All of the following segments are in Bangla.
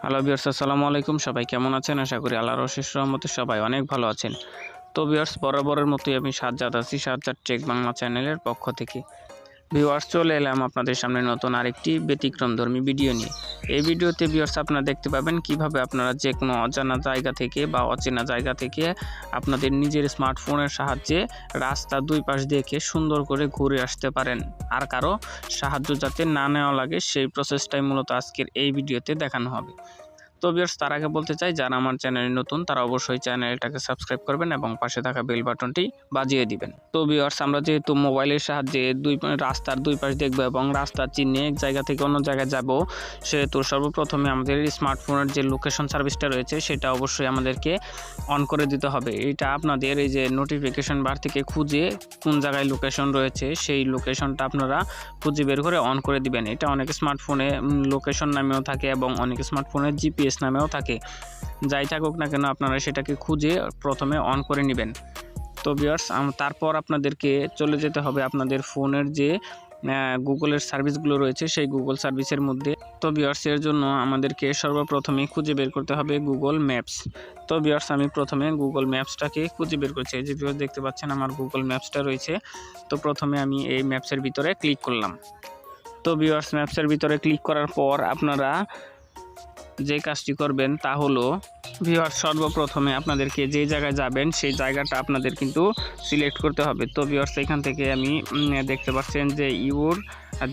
হ্যালো ভিউয়ার্স, আসসালামু আলাইকুম। সবাই কেমন আছেন? আশা করি আল্লাহর অশেষ রহমতে সবাই অনেক ভালো আছেন। তো ভিউয়ার্স, বরাবরের মতোই আমি সাজ্জাদ আছি, সাজ্জাদ টেক বাংলা চ্যানেলের পক্ষ থেকে। ভিউয়ার্স, চলে এলাম আপনাদের সামনে নতুন আরেকটি ব্যতিক্রমধর্মী ভিডিও নিয়ে। এই ভিডিওতে ভিউয়ার্স আপনারা দেখতে পাবেন কিভাবে আপনারা যে কোনো অজানা জায়গা থেকে বা অচেনা জায়গা থেকে আপনাদের নিজের স্মার্টফোনের সাহায্যে রাস্তা দুই পাশ দেখে সুন্দর করে ঘুরে আসতে পারেন। আর কারো সাহায্য যাতে না নেওয়া লাগে সেই প্রসেসটাই মূলত আজকের এই ভিডিওতে দেখানো হবে। তো ভিউয়ার্স, তার আগে বলতে চাই, যারা আমার চ্যানেলে নতুন তারা অবশ্যই চ্যানেলটাকে সাবস্ক্রাইব করবেন এবং পাশে থাকা বেল বাটনটি বাজিয়ে দিবেন। তো ভিউয়ার্স, আমরা যেহেতু মোবাইলের সাহায্যে রাস্তার দুই পাশ দেখব এবং রাস্তার চিহ্নে এক জায়গা থেকে অন্য জায়গায় যাব, সেহেতু সর্বপ্রথমে আমাদের স্মার্টফোনের যে লোকেশন সার্ভিসটা রয়েছে সেটা অবশ্যই আমাদেরকে অন করে দিতে হবে। এটা আপনাদের এই যে নোটিফিকেশন বার থেকে খুঁজে কোন জায়গায় লোকেশন রয়েছে সেই লোকেশনটা আপনারা খুঁজে বের করে অন করে দিবেন। এটা অনেক স্মার্টফোনে লোকেশন নামেও থাকে এবং অনেক স্মার্টফোনে জিপিএস নামেও থাকে। যাই থাকুক না কেন, আপনারা সেটাকে খুঁজে প্রথমে অন করে নেবেন। তো ভিউয়ার্স, তারপর আপনাদেরকে চলে যেতে হবে আপনাদের ফোনের যে গুগলের সার্ভিসগুলো রয়েছে সেই গুগল সার্ভিসের মধ্যে। তো ভিউয়ার্স, এর জন্য আমাদেরকে সর্বপ্রথমে খুঁজে বের করতে হবে গুগল ম্যাপস। তো ভিউয়ার্স, আমি প্রথমে গুগল ম্যাপসটাকে খুঁজে বের করছি। এই যে ভিউয়ার্স দেখতে পাচ্ছেন আমার গুগল ম্যাপসটা রয়েছে। তো প্রথমে আমি এই ম্যাপসের ভিতরে ক্লিক করলাম। তো ভিউয়ার্স, ম্যাপসের ভিতরে ক্লিক করার পর আপনারা যে কাজটি করবেন তা হলো, ভিউয়ার্স সর্বপ্রথমে আপনাদেরকে যে জায়গায় যাবেন সেই জায়গাটা আপনাদের কিন্তু সিলেক্ট করতে হবে। তো ভিউয়ার্স, এখান থেকে আমি দেখতে পাচ্ছেন যে ইউর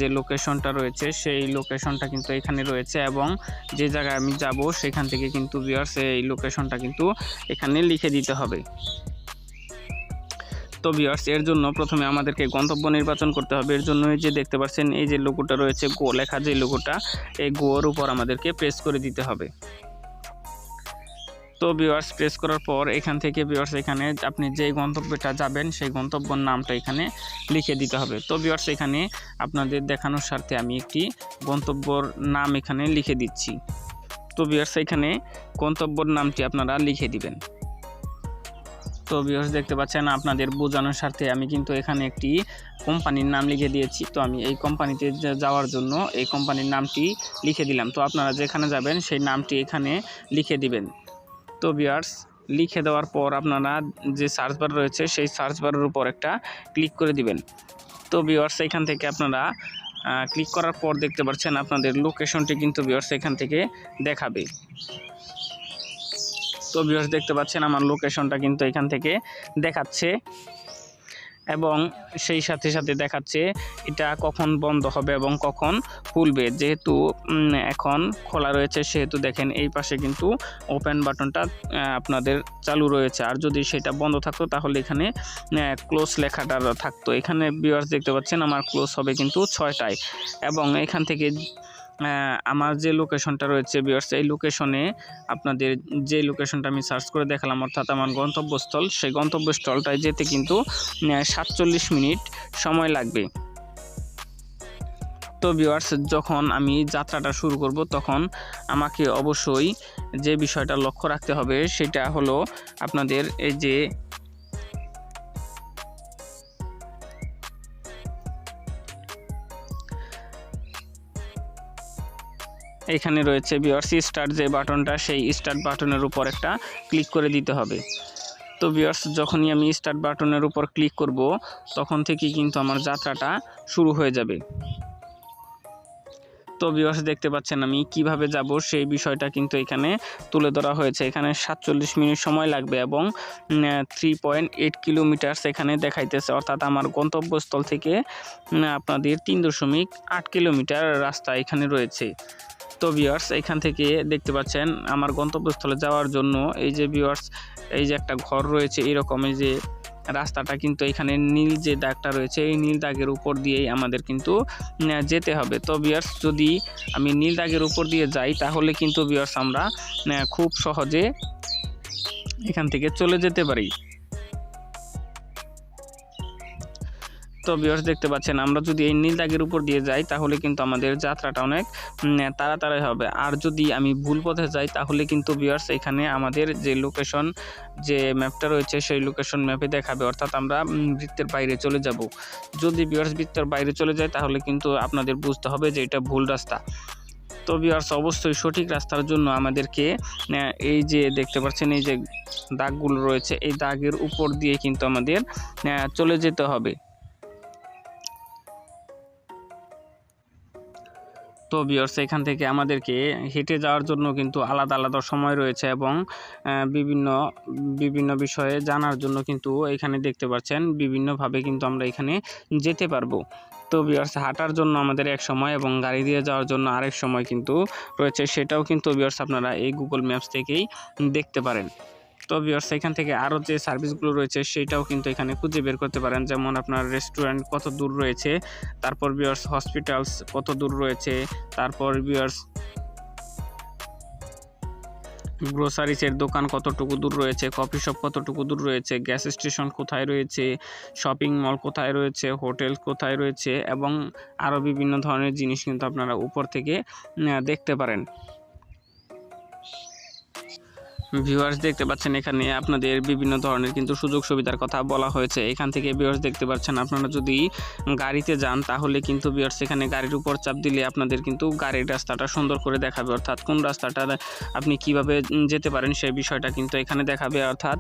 যে লোকেশনটা রয়েছে সেই লোকেশনটা কিন্তু এখানে রয়েছে এবং যে জায়গায় আমি যাব সেখান থেকে কিন্তু ভিউয়ার্স এই লোকেশনটা কিন্তু এখানে লিখে দিতে হবে। তো ভিউয়ার্স, এর জন্য প্রথমে আমাদেরকে গন্তব্য নির্বাচন করতে হবে। এর জন্য এই যে দেখতে পাচ্ছেন এই যে লোগোটা রয়েছে, গো লেখা যে লোগোটা, এই গোর উপর আমাদেরকে প্রেস করে দিতে হবে। তো ভিউয়ার্স, প্রেস করার পর এখান থেকে ভিউয়ার্স এখানে আপনি যে গন্তব্যটা যাবেন সেই গন্তব্যের নামটা এখানে লিখে দিতে হবে। তো ভিউয়ার্স, এখানে আপনাদের দেখানোর স্বার্থে আমি একটি গন্তব্যর নাম এখানে লিখে দিচ্ছি। তো ভিউয়ার্স, এখানে গন্তব্যর নামটি আপনারা লিখে দিবেন। তো ভিউয়ার্স দেখতে পাচ্ছেন, আপনাদের বোঝানোর স্বার্থে আমি কিন্তু এখানে একটি কোম্পানির নাম লিখে দিয়েছি। তো আমি এই কোম্পানিতে যাওয়ার জন্য এই কোম্পানির নামটি লিখে দিলাম। তো আপনারা যেখানে যাবেন সেই নামটি এখানে লিখে দিবেন। তো ভিউয়ার্স, লিখে দেওয়ার পর আপনারা যে সার্চ বার রয়েছে সেই সার্চ বারের উপর একটা ক্লিক করে দিবেন। তো ভিউয়ার্স, এখান থেকে আপনারা ক্লিক করার পর দেখতে পাচ্ছেন আপনাদের লোকেশনটি কিন্তু ভিউয়ার্স এখান থেকে দেখাবে। তো ভিউয়ার্স দেখতে পাচ্ছেন আমার লোকেশনটা কিন্তু এখান থেকে দেখাচ্ছে এবং সেই সাথে সাথে দেখাচ্ছে এটা কখন বন্ধ হবে এবং কখন খুলবে। যেহেতু এখন খোলা রয়েছে সেহেতু দেখেন এই পাশে কিন্তু ওপেন বাটনটা আপনাদের চালু রয়েছে, আর যদি সেটা বন্ধ থাকতো তাহলে এখানে ক্লোজ লেখাটা থাকতো। এখানে ভিউয়ার্স দেখতে পাচ্ছেন আমার ক্লোজ হবে কিন্তু 6টায় এবং এখান থেকে আমার যে লোকেশনটা রয়েছে ভিউয়ার্স এই লোকেশনে আপনাদের যে লোকেশনটা আমি সার্চ করে দেখালাম অর্থাৎ আমার গন্তব্যস্থল, সেই গন্তব্যস্থলটায় যেতে কিন্তু 47 মিনিট সময় লাগবে। তো ভিউয়ার্স, যখন আমি যাত্রাটা শুরু করব তখন আমাকে অবশ্যই যে বিষয়টা লক্ষ্য রাখতে হবে সেটা হলো আপনাদের এই যে এখানে রয়েছে ভিউয়ার্স স্টার্ট যে বাটনটা, সেই স্টার্ট বাটনের উপর একটা ক্লিক করে দিতে হবে। তো ভিউয়ার্স, যখনই আমি স্টার্ট বাটনের উপর ক্লিক করব তখন থেকেই কিন্তু আমার যাত্রাটা শুরু হয়ে যাবে। তো ভিউয়ার্স দেখতে পাচ্ছেন আমি কিভাবে যাব সেই বিষয়টা কিন্তু এখানে তুলে ধরা হয়েছে। এখানে 47 মিনিট সময় লাগবে এবং 3.8 কিলোমিটার এখানে দেখাইতেছে, অর্থাৎ আমার গন্তব্যস্থল থেকে আপনাদের 3.8 কিলোমিটার রাস্তা এখানে রয়েছে। তো ভিউয়ার্স, এখান থেকে দেখতে পাচ্ছেন আমার গন্তব্যস্থলে যাওয়ার জন্য এই যে ভিউয়ার্স এই যে একটা ঘর রয়েছে এরকম, এই যে রাস্তাটা কিন্তু এখানে নীল যে দাগটা রয়েছে এই নীল দাগের উপর দিয়েই আমাদের কিন্তু যেতে হবে। তো ভিউয়ার্স, যদি আমি নীল দাগের উপর দিয়ে যাই তাহলে কিন্তু ভিউয়ার্স আমরা খুব সহজে এখান থেকে চলে যেতে পারি। তো ভিউয়ার্স দেখতে পাচ্ছেন আমরা যদি এই নীল দাগের উপর দিয়ে যাই তাহলে কিন্তু আমাদের যাত্রাটা অনেক তাড়াতাড়ি হবে। আর যদি আমি ভুল পথে যাই তাহলে কিন্তু ভিউয়ার্স এখানে আমাদের যে লোকেশন যে ম্যাপটা রয়েছে সেই লোকেশন ম্যাপে দেখাবে, অর্থাৎ আমরা বৃত্তের বাইরে চলে যাব। যদি ভিউয়ার্স বৃত্তের বাইরে চলে যায় তাহলে কিন্তু আপনাদের বুঝতে হবে যে এটা ভুল রাস্তা। তো ভিউয়ার্স অবশ্যই সঠিক রাস্তার জন্য আমাদেরকে এই যে দেখতে পাচ্ছেন এই যে দাগগুলো রয়েছে, এই দাগের উপর দিয়ে কিন্তু আমাদের চলে যেতে হবে। তো ভিউয়ার্স এখান থেকে আমাদেরকে হেঁটে যাওয়ার জন্য কিন্তু আলাদা আলাদা সময় রয়েছে এবং বিভিন্ন বিষয়ে জানার জন্য কিন্তু এখানে দেখতে পাচ্ছেন বিভিন্নভাবে কিন্তু আমরা এখানে যেতে পারবো। তো ভিউয়ার্স হাঁটার জন্য আমাদের এক সময় এবং গাড়ি দিয়ে যাওয়ার জন্য আরেক সময় কিন্তু রয়েছে, সেটাও কিন্তু ভিউয়ার্স আপনারা এই গুগল ম্যাপস থেকেই দেখতে পারেন। তো ভিউয়ার্স এখান থেকে আরও যে সার্ভিসগুলো রয়েছে সেটাও কিন্তু এখানে খুঁজে বের করতে পারেন, যেমন আপনার রেস্টুরেন্ট কত দূর রয়েছে, তারপর ভিউয়ার্স হসপিটালস কত দূর রয়েছে, তারপর ভিউয়ার্স গ্রোসারিসের দোকান কতটুকু দূর রয়েছে, কফি শপ কতটুকু দূর রয়েছে, গ্যাস স্টেশন কোথায় রয়েছে, শপিং মল কোথায় রয়েছে, হোটেল কোথায় রয়েছে এবং আরও বিভিন্ন ধরনের জিনিস কিন্তু আপনারা উপর থেকে দেখতে পারেন। ভিউয়ার্স দেখতে পাচ্ছেন এখানে আপনাদের বিভিন্ন ধরনের কিন্তু সুযোগ সুবিধার কথা বলা হয়েছে। এখান থেকে ভিউয়ার্স দেখতে পাচ্ছেন আপনারা যদি গাড়িতে যান তাহলে কিন্তু ভিউয়ার্স এখানে গাড়ির উপর চাপ দিলে আপনাদের কিন্তু গাড়ির রাস্তাটা সুন্দর করে দেখাবে, অর্থাৎ কোন রাস্তাটা আপনি কিভাবে যেতে পারেন সেই বিষয়টা কিন্তু এখানে দেখাবে, অর্থাৎ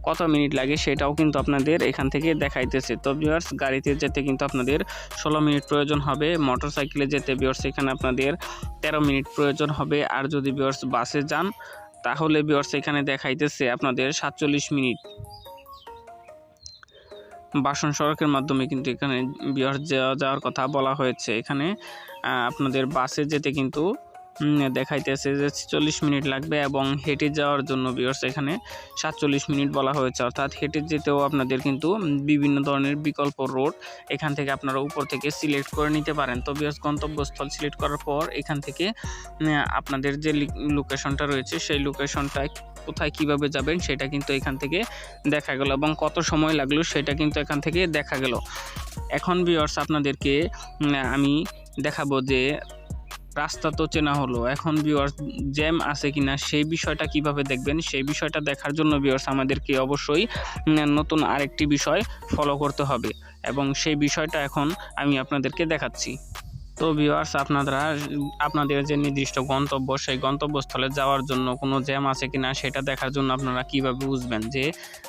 কত মিনিট লাগে সেটাও কিন্তু আপনাদের এখান থেকে দেখাইতেছে। তো ভিউয়ার্স গাড়িতে যেতে কিন্তু আপনাদের 16 মিনিট প্রয়োজন হবে, মোটরসাইকেলে যেতে ভিউয়ার্স এখানে আপনাদের 13 মিনিট প্রয়োজন হবে, আর যদি ভিউয়ার্স বাসে যান তাহলে ভিউয়ার্স এখানে দেখাইতেছে আপনাদের 47 মিনিট। বাসন সড়কের মাধ্যমে কিন্তু এখানে ভিউয়ার্স যাওয়ার কথা বলা হয়েছে। এখানে আপনাদের বাসে যেতে কিন্তু দেখাইতেছে যে 40 মিনিট লাগবে এবং হেঁটে যাওয়ার জন্য ভিউয়ার্স এখানে 47 মিনিট বলা হয়েছে, অর্থাৎ হেঁটে যেতেও আপনাদের কিন্তু বিভিন্ন ধরনের বিকল্প রোড এখান থেকে আপনারা উপর থেকে সিলেক্ট করে নিতে পারেন। তো ভিউয়ার্স গন্তব্যস্থল সিলেক্ট করার পর এখান থেকে আপনাদের যে লোকেশনটা রয়েছে সেই লোকেশনটায় কোথায় কিভাবে যাবেন সেটা কিন্তু এখান থেকে দেখা গেল এবং কত সময় লাগলো সেটা কিন্তু এখান থেকে দেখা গেল। এখন ভিউয়ার্স আপনাদেরকে আমি দেখাবো যে রাস্তা তো চেনা হলো, এখন ভিউয়ার্স জ্যাম আছে কিনা সেই বিষয়টা কিভাবে দেখবেন, সেই বিষয়টা দেখার জন্য ভিউয়ার্স আমাদেরকে অবশ্যই নতুন আরেকটি বিষয় ফলো করতে হবে এবং সেই বিষয়টা এখন আমি আপনাদেরকে দেখাচ্ছি। তো ভিউয়ার্স আপনাদের যে নির্দিষ্ট গন্তব্য সেই গন্তব্যস্থলে যাওয়ার জন্য কোনো জ্যাম আছে কিনা সেটা দেখার জন্য আপনারা কিভাবে বুঝবেন যে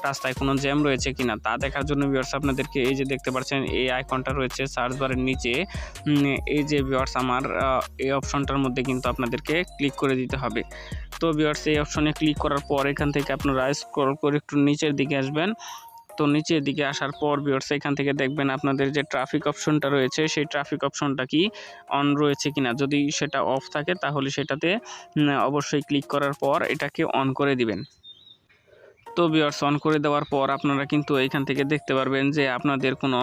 রাস্তায় কোনো জ্যাম রয়েছে কিনা, তা দেখার জন্য ভিউয়ার্স আপনাদেরকে এই যে দেখতে পাচ্ছেন এই আইকনটা রয়েছে সার্চ বারের নিচে, এই যে ভিউয়ার্স আমার এই অপশনটার মধ্যে কিন্তু আপনাদেরকে ক্লিক করে দিতে হবে। তো ভিউয়ার্স এই অপশনে ক্লিক করার পর এখান থেকে আপনারা স্ক্রল করে একটু নিচের দিকে আসবেন। তো নিচের দিকে আসার পর ভিউয়ার্স এখান থেকে দেখবেন আপনাদের যে ট্রাফিক অপশনটা রয়েছে সেই ট্রাফিক অপশনটা কি অন রয়েছে কিনা, যদি সেটা অফ থাকে তাহলে সেটাতে অবশ্যই ক্লিক করার পর এটাকে অন করে দিবেন। তো ভিউয়ার্স অন করে দেওয়ার পর আপনারা কিন্তু এখান থেকে দেখতে পারবেন যে আপনাদের কোনো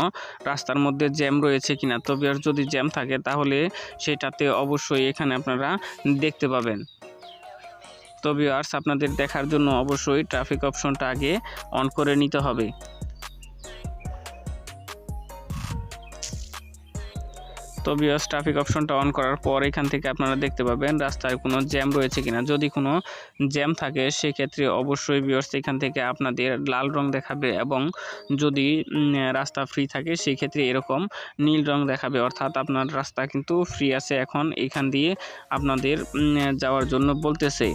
রাস্তার মধ্যে জ্যাম রয়েছে কিনা। তো ভিউয়ার্স যদি জ্যাম থাকে তাহলে সেটাতে অবশ্যই এখানে আপনারা দেখতে পাবেন। তো ভিউয়ার্স আপনাদের দেখার জন্য অবশ্যই ট্রাফিক অপশনটা আগে অন করে নিতে হবে। তো ভিউয়ার্স ট্রাফিক অপশনটা অন করার পর এখান থেকে আপনারা দেখতে পাবেন রাস্তায় কোনো জ্যাম রয়েছে কিনা। যদি কোনো জ্যাম থাকে সেক্ষেত্রে অবশ্যই ভিউয়ার্স এখান থেকে আপনাদের লাল রং দেখাবে এবং যদি রাস্তা ফ্রি থাকে সেক্ষেত্রে এরকম নীল রং দেখাবে, অর্থাৎ আপনার রাস্তা কিন্তু ফ্রি আছে, এখন এখান দিয়ে আপনাদের যাওয়ার জন্য বলতেছে।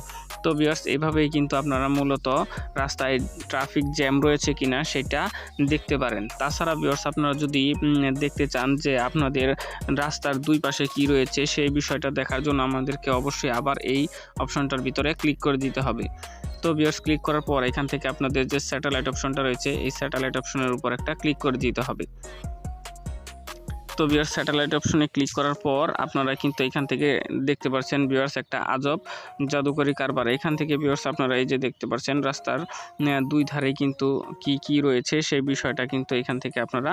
তো ভিউয়ার্স এভাবেই কিন্তু আপনারা মূলত রাস্তায় ট্রাফিক জ্যাম রয়েছে কিনা সেটা দেখতে পারেন। তাছাড়া ভিউয়ার্স আপনারা যদি দেখতে চান যে আপনাদের রাস্তার দুই পাশে কি রয়েছে সেই বিষয়টা দেখার জন্য আমাদেরকে অবশ্যই আবার এই অপশনটার ভিতরে ক্লিক করে দিতে হবে। তো ভিউয়ার্স ক্লিক করার পর এখান থেকে আপনাদের যে স্যাটেলাইট অপশনটা রয়েছে এই স্যাটেলাইট অপশনের উপর একটা ক্লিক করে দিতে হবে। তো ভিউয়ার্স স্যাটেলাইট অপশনে ক্লিক করার পর আপনারা কিন্তু এখান থেকে দেখতে পাচ্ছেন ভিউয়ার্স একটা আজব জাদুকরি কারবার। এখান থেকে ভিউয়ার্স আপনারা এই যে দেখতে পাচ্ছেন রাস্তার দুই ধারে কিন্তু কি রয়েছে সেই বিষয়টা কিন্তু এখান থেকে আপনারা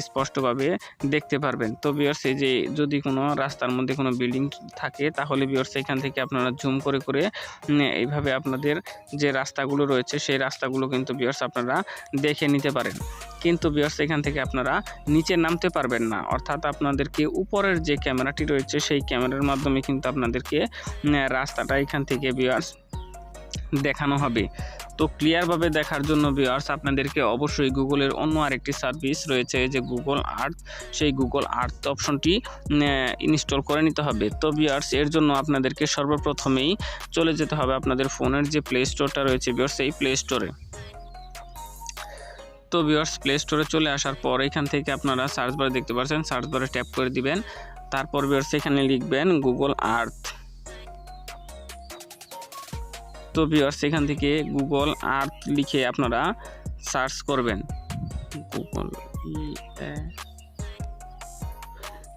স্পষ্টভাবে দেখতে পারবেন। তো ভিউয়ার্স এই যে যদি কোনো রাস্তার মধ্যে কোনো বিল্ডিং থাকে তাহলে ভিউয়ার্স এখান থেকে আপনারা জুম করে করে এইভাবে আপনাদের যে রাস্তাগুলো রয়েছে সেই রাস্তাগুলো কিন্তু ভিউয়ার্স আপনারা দেখে নিতে পারেন। কিন্তু ভিউয়ার্স এখান থেকে আপনারা নিচে নামতে পারবেন না, অর্থাৎ আপনাদেরকে উপরের যে ক্যামেরাটি রয়েছে সেই ক্যামেরার মাধ্যমে কিন্তু আপনাদেরকে রাস্তাটা এখান থেকে ভিউয়ার্স দেখানো হবে। তো ক্লিয়ারভাবে দেখার জন্য ভিউয়ার্স আপনাদেরকে অবশ্যই গুগলের অন্য আরেকটি সার্ভিস রয়েছে যে গুগল আর্থ, সেই গুগল আর্থ অপশনটি ইনস্টল করে নিতে হবে। তো ভিউয়ার্স এর জন্য আপনাদেরকে সর্বপ্রথমেই চলে যেতে হবে আপনাদের ফোনের যে প্লে স্টোরটা রয়েছে ভিউয়ার্স, এই প্লে স্টোরে। তো ভিউয়ার্স প্লে স্টোরে চলে আসার পর এখান থেকে আপনারা সার্চ বারে দেখতে পাচ্ছেন, সার্চ বারে ট্যাপ করে দিবেন। তারপর ভিউয়ার্স এখানে লিখবেন গুগল আর্থ। তো ভিউয়ার্স এখান থেকে গুগল আর্থ লিখে আপনারা সার্চ করবেন গুগল।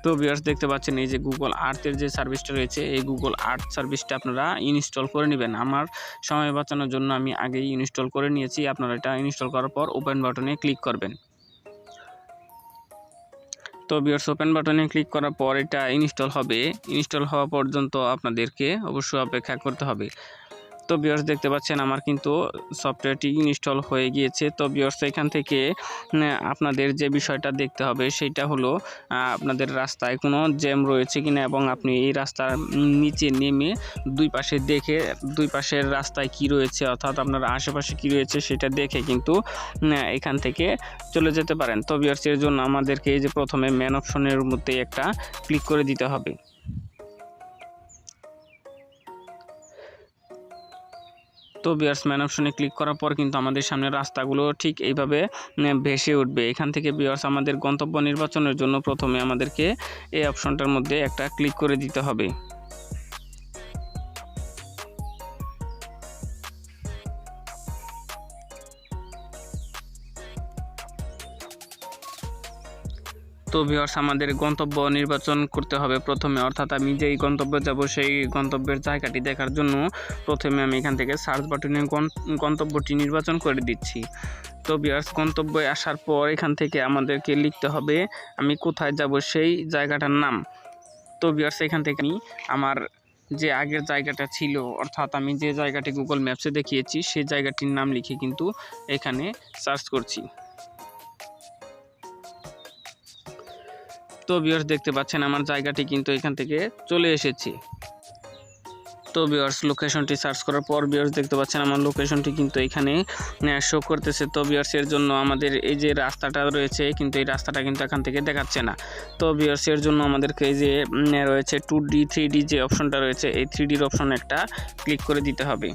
তো ভিউয়ার্স দেখতে পাচ্ছেন এই যে গুগল আর্থের যে সার্ভিসটা রয়েছে, এই গুগল আর্থ সার্ভিসটা আপনারা ইনস্টল করে নেবেন। আমার সময় বাঁচানোর জন্য আমি আগেই ইনস্টল করে নিয়েছি। আপনারা এটা ইনস্টল করার পর ওপেন বাটনে ক্লিক করবেন। তো ভিউয়ার্স ওপেন বাটনে ক্লিক করার পর এটা ইনস্টল হবে। ইনস্টল হওয়া পর্যন্ত আপনাদেরকে অবশ্যই অপেক্ষা করতে হবে। তো ভিউয়ার্স দেখতে পাচ্ছেন আমার কিন্তু সফটওয়্যারটি ইনস্টল হয়ে গিয়েছে। তো ভিউয়ার্স এখান থেকে আপনাদের যে বিষয়টা দেখতে হবে সেটা হলো আপনাদের রাস্তায় কোনো জ্যাম রয়েছে কিনা, এবং আপনি এই রাস্তার নিচে নেমে দুই পাশে দেখে দুই পাশের রাস্তায় কি রয়েছে অর্থাৎ আপনার আশেপাশে কি রয়েছে সেটা দেখে কিন্তু এখান থেকে চলে যেতে পারেন। তো ভিউয়ার্স এর জন্য আমাদেরকে এই যে প্রথমে ম্যান অপশনের মধ্যে একটা ক্লিক করে দিতে হবে। তো ভিউয়ার্স ম্যান অপশনে ক্লিক করার পর কিন্তু আমাদের সামনে রাস্তাগুলো ঠিক এইভাবে ভেসে উঠবে। এখান থেকে ভিউয়ার্স আমাদের গন্তব্য নির্বাচনের জন্য প্রথমে আমাদেরকে এই অপশনটার মধ্যে একটা ক্লিক করে দিতে হবে। তো ভিউয়ার্স আমাদের গন্তব্য নির্বাচন করতে হবে প্রথমে, অর্থাৎ আমি যেই গন্তব্যে যাব সেই গন্তব্যের জায়গাটি দেখার জন্য প্রথমে আমি এখান থেকে সার্চ বাটনে গন্তব্যটি নির্বাচন করে দিচ্ছি। তো ভিউয়ার্স গন্তব্যে আসার পর এখান থেকে আমাদেরকে লিখতে হবে আমি কোথায় যাব সেই জায়গাটার নাম। তো ভিউয়ার্স এখান থেকে আমি আমার যে আগের জায়গাটা ছিল অর্থাৎ আমি যে জায়গাটি গুগল ম্যাপসে দেখিয়েছি সেই জায়গাটির নাম লিখে কিন্তু এখানে সার্চ করছি। তো ভিউয়ার্স দেখতে পাচ্ছেন আমার জায়গাটি কিন্তু এখান থেকে চলে এসেছে। তো ভিউয়ার্স লোকেশনটি সার্চ করার পর ভিউয়ার্স দেখতে পাচ্ছেন আমার লোকেশনটি কিন্তু এখানে শো করতেছে। তো ভিউয়ার্স এর জন্য আমাদের এই যে রাস্তাটা রয়েছে কিন্তু এই রাস্তাটা কিন্তু এখান থেকে দেখাচ্ছে না। তো ভিউয়ার্স এর জন্য আমাদেরকে এই যে রয়েছে 2D 3D যে অপশনটা রয়েছে এই 3Dর অপশন একটা ক্লিক করে দিতে হবে।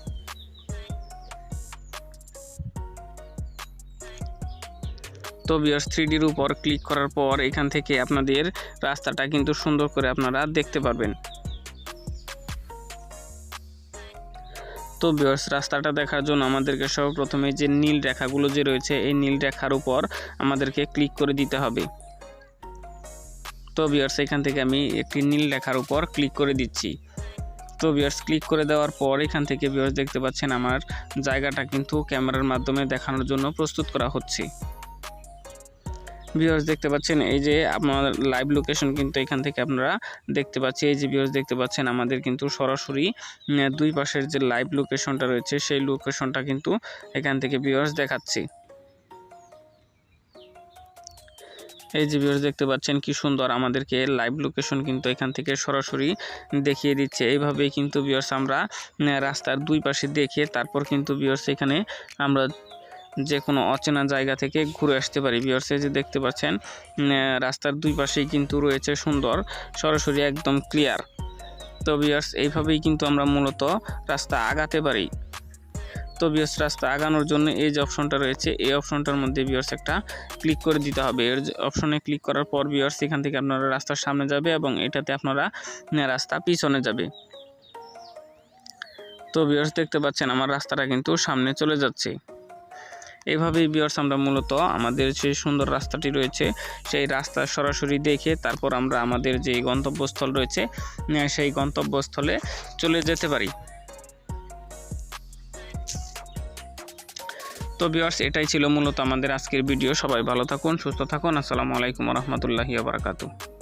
তো ভিউয়ার্স 3Dর উপর ক্লিক করার পর এখান থেকে আপনাদের রাস্তাটা কিন্তু সুন্দর করে আপনারা দেখতে পারবেন। তো ভিউয়ার্স রাস্তাটা দেখার জন্য আমাদেরকে সর্বপ্রথমে যে নীল রেখাগুলো যে রয়েছে এই নীল রেখার উপর আমাদেরকে ক্লিক করে দিতে হবে। তো ভিউয়ার্স এখান থেকে আমি একটি নীল রেখার উপর ক্লিক করে দিচ্ছি। তো ভিউয়ার্স ক্লিক করে দেওয়ার পর এখান থেকে ভিউয়ার্স দেখতে পাচ্ছেন আমার জায়গাটা কিন্তু ক্যামেরার মাধ্যমে দেখানোর জন্য প্রস্তুত করা হচ্ছে। ভিউয়ার্স দেখতে পাচ্ছেন এই যে আপনার লাইভ লোকেশন কিন্তু এখান থেকে আপনারা দেখতে পাচ্ছি। এই যে ভিউয়ার্স দেখতে পাচ্ছেন আমাদের কিন্তু সরাসরি দুই পাশের যে লাইভ লোকেশনটা রয়েছে সেই লোকেশনটা কিন্তু এখান থেকে ভিউয়ার্স দেখাচ্ছে। এই যে ভিউয়ার্স দেখতে পাচ্ছেন কি সুন্দর আমাদেরকে লাইভ লোকেশন কিন্তু এখান থেকে সরাসরি দেখিয়ে দিচ্ছে। এইভাবেই কিন্তু ভিউয়ার্স আমরা রাস্তার দুই পাশে দেখে তারপর কিন্তু ভিউয়ার্স এখানে আমরা যে কোনো অচেনা জায়গা থেকে ঘুরে আসতে পারি। ভিউয়ার্স এই যে দেখতে পাচ্ছেন রাস্তার দুই পাশেই কিন্তু রয়েছে সুন্দর সরাসরি একদম ক্লিয়ার। তো ভিউয়ার্স এইভাবেই কিন্তু আমরা মূলত রাস্তা আগাতে পারি। তো ভিউয়ার্স রাস্তা আগানোর জন্য এই যে অপশনটা রয়েছে এই অপশনটার মধ্যে ভিউয়ার্স একটা ক্লিক করে দিতে হবে। এর অপশনে ক্লিক করার পর ভিউয়ার্স এখান থেকে আপনারা রাস্তার সামনে যাবে এবং এটাতে আপনারা রাস্তা পিছনে যাবে। তো ভিউয়ার্স দেখতে পাচ্ছেন আমার রাস্তাটা কিন্তু সামনে চলে যাচ্ছে। এইভাবেই ভিউয়ার্স আমরা মূলত আমাদের যে সুন্দর রাস্তাটি রয়েছে সেই রাস্তা সরাসরি দেখে তারপর আমরা আমাদের যে গন্তব্যস্থল রয়েছে সেই গন্তব্যস্থলে চলে যেতে পারি। তো ভিউয়ার্স এটাই ছিল মূলত আমাদের আজকের ভিডিও। সবাই ভালো থাকুন, সুস্থ থাকুন। আসসালামু আলাইকুম ওয়া রাহমাতুল্লাহি ওয়া বারাকাতুহু।